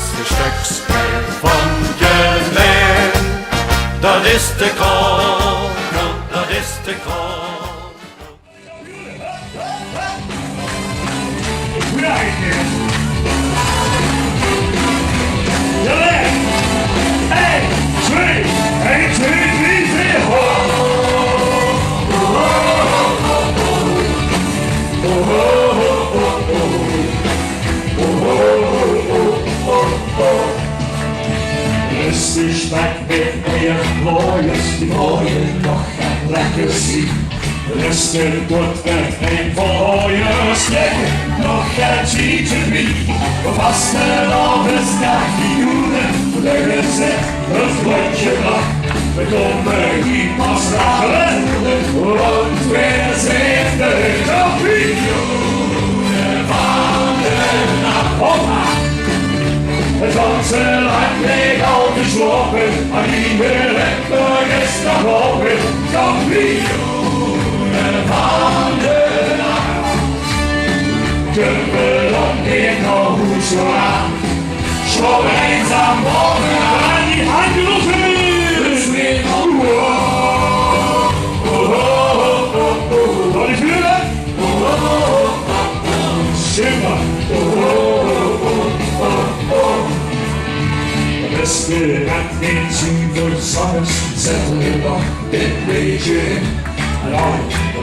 fijnste stukspel van je leven. Dat is de kogel, dat is de kogel. Goed eigenlijk. Ja, 1, 2, 1, 2, 3, 4, ho! Rustig weg met meer mooiers, die mooie nog gaan lekker zien. Rustig tot het een voor je stekken, nog het GTV. We vasten op een snackje doen, leggen ze een vlotje lach. We komen hier pas rachelen, want we zijn de kampioenen van de nacht. Het ganse land leeg al geslopen, maar iedereen is nog open. Kampioenen van de nacht. Kunnen op weer nog goed zo aan. Zo eenzaam bovenaan die handen op de muur. Dus weer nog door die vuren. Super. Beste het in zien voor de zangers, zetten we nog dit beetje in. En dan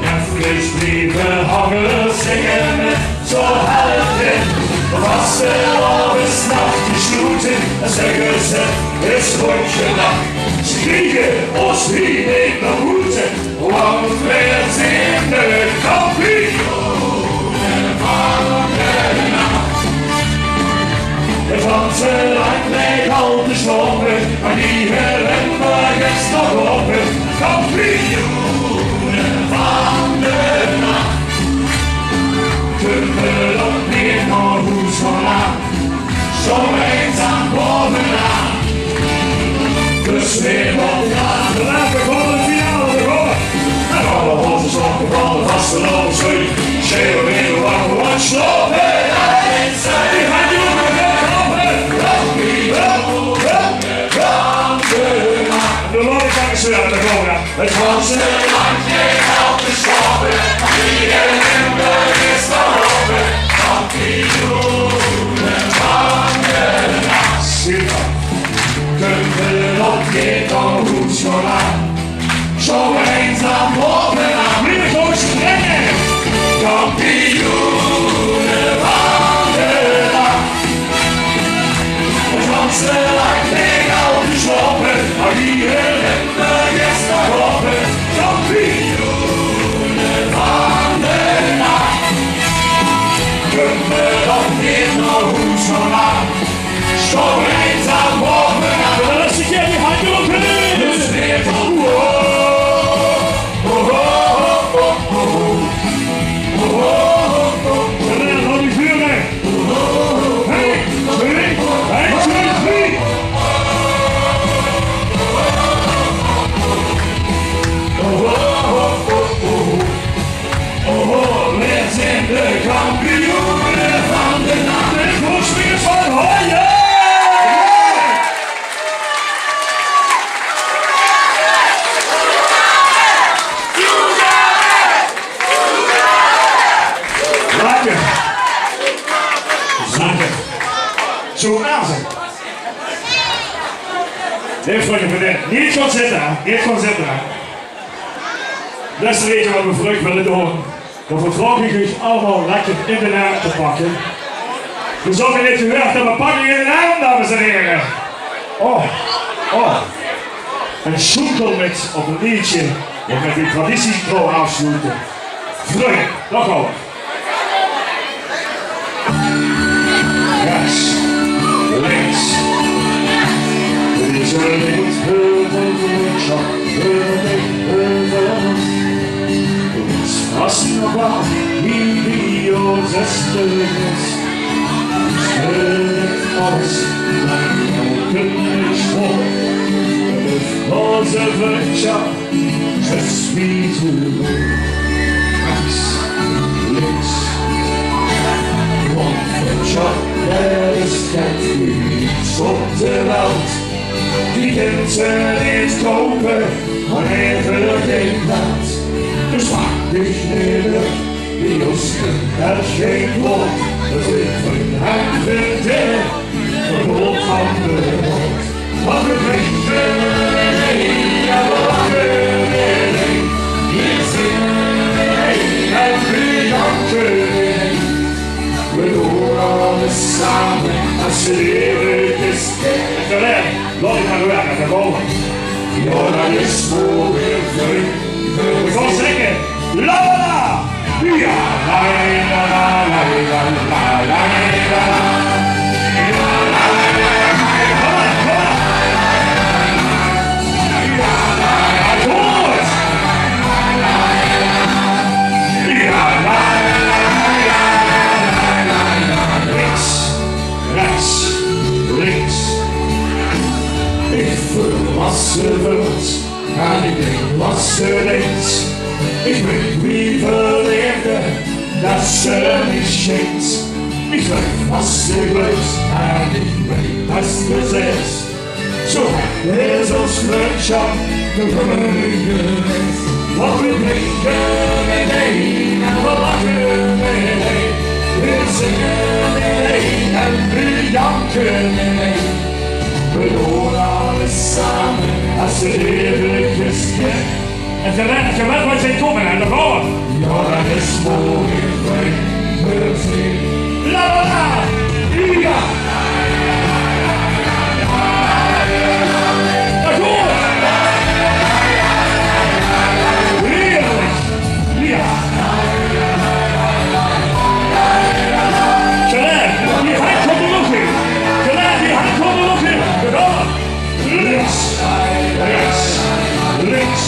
even blijven hangen, zingen met zo helft in. We vasten al eens nachtjes groeten, en zeggen ze, is rondje nacht. Ze kriegen ons hier niet meer moeten, want we zijn de kampioenen van de nacht. Het ganse land leeg al te slopen, maar die herinnering is nog open. Kampioenen van de nacht. Kunnen op weer naar huis vandaan, zo eenzaam bovenaan. Dus weer opgaan, de laatste van de finale begonnen. En alle onze sloppen van de vaste loop, schreeuw. Schreeuwen weer wakker, wat slopen. Die gaan je ook weer helpen. De lollikangers weer uit de corona. Het ganse land leeg al te slopen, iedereen is nog open. Kampioenen van de nacht. Super. Kunnen op weer nog goed zo lang. Zo eenzaam bovenaan. Meneer Goos, rennen! Kampioenen van de nacht. Het ganse land leeg al geslopen, maar iedereen is nog open. Kampioenen van de nacht. Kunnen op weer nog goed zo lang. Zo eenzaam bovenaan. Rustig in die handen op de muur. Dus weer van van die vuren. 1, 2, 1, 2, 3. We zijn de kampioenen van de nacht. De voorspringers van Hooien. Zo aanzien. Nee, vrienden, vrienden. Niet gaan zitten, niet gaan zitten. Dat is de reden wat we vlug willen doen. Dan vervraag ik u allemaal lekker in de naam te pakken. We zorgen niet gehoord dat we pakken in de naam, dames en heren. Oh. Een schoenkelmix op een liedje wat met die traditietrouw afsluiten. Vlug, daar gaan we. Rechts, links. We zullen niet hulpen voor de schok, ons vast nog wat video 6 schuldig alles, maar elke niks voor. De onze vriendschap, je suis heureux. Rechts, links. Want vriendschap, er is geen Mensen is kopen wanneer geen plaats. Dus maak dich nederig, die osten, er is geen woord. Dat ik van hem vertel, verhoord van de mond. Wat we drinken, en we lachen, hier zingen we en we janken. We doen alles samen als je leven is. En terecht, laat ik maar weg naar boven. Ja, dat is voor weer vreemd. We gaan zingen. La la la. Ja, la la la la la la la la la. Was ze wilt en ik denk wat ze denkt. Ik weet wie verleerde dat ze niet schenkt. Ik weet wat ze wilt en ik weet dat ze zegt. Zo is ons vriendschap de geweest. Wat we drinken in één en we lachen in één. We zingen in één en we janken in één. We doen alles samen als de eeuwige schip. En terwijl wij zijn komen aan de bouwen. Ja, dat is mooi vreemd. La la la! Ja! Dat goed! Heerlijk! Ja! Gelijk, die hand komt er nog in. Gelijk, die hand komt er nog in. Links, rechts, links,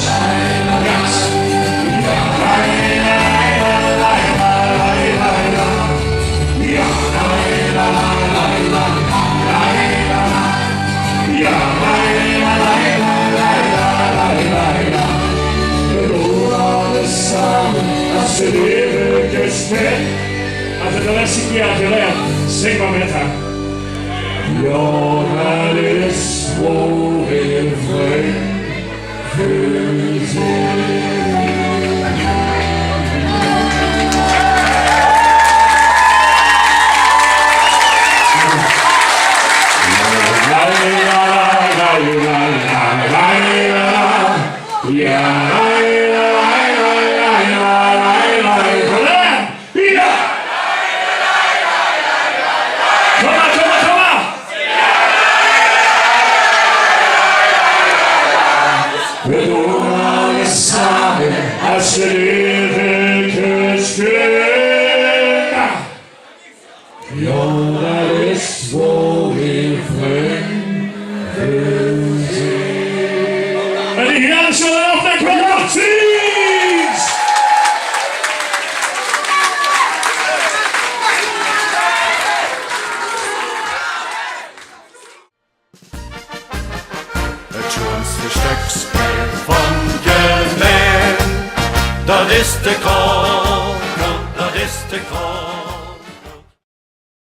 rechts. We doen alles samen als de eeuwige ster. Als het de laatste keer geleerd, zing maar met haar. Ja, dat is wel weer vreemd gezien. We doen alles samen als de eeuwige schrik. Ja, dat is wel weer vreemd gezien. En die heren zullen op de kwart zien. Het schoonste stuk spel van Geleen, dat is de kool, dat is de kool.